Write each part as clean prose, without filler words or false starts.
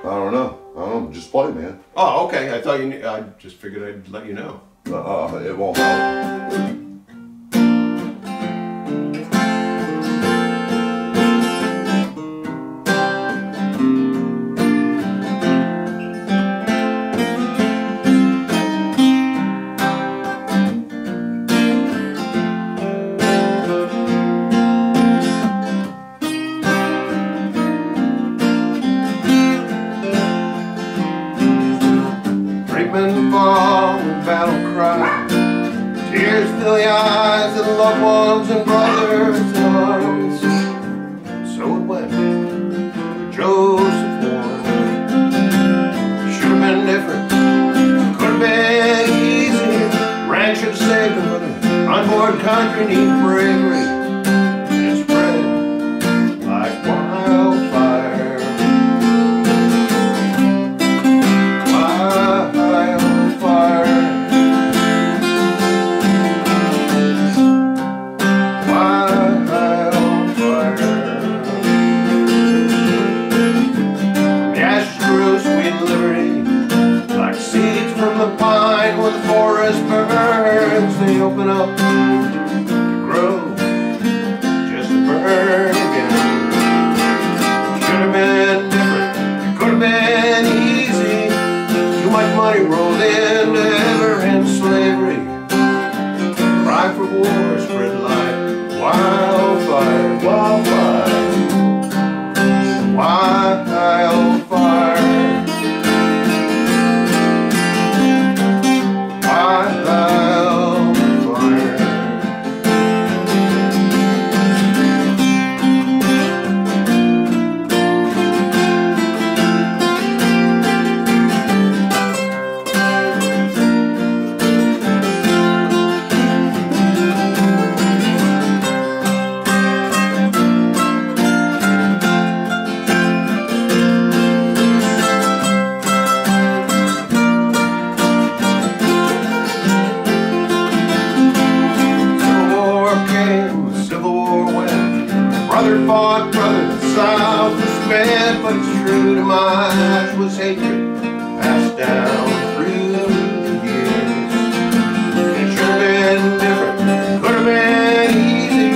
I don't know. Just play, man. Oh, okay. I thought you knew. I just figured I'd let you know. It won't help. Battle cry, tears fill the eyes of loved ones and brothers in arms. So it went for Joseph Warren. Should have been different, could have been easy. Rank should have saved him, but an unborn country needs bravery. It spread like wildfire. They open up to grow, just to burn again. Should have been different, it could have been easy. Too much money rolled into ever-end slavery. Cry for war spread like wildfire, wildfire, wildfire. Brother fought brother, the South was spent, but it's true to my heart was hatred passed down through the years. It should have been different, could have been easy.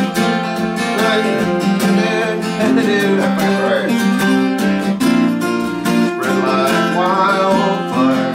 Spread like wildfire.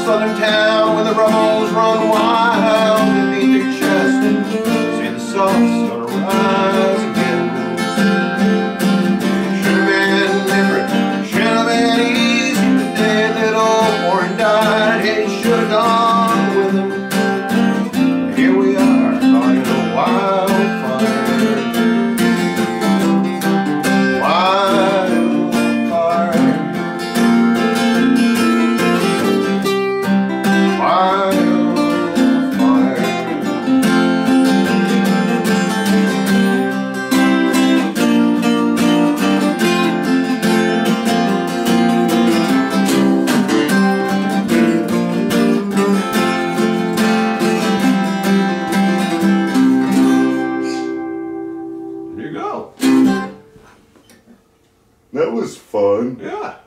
Southern town where the rebels run wild and beat their chest and say the soft's gonna rise again. Should have been different, should have been easy. The day little Warren died, it should have gone with him. But here we are, calling it a wildfire. That was fun. Yeah.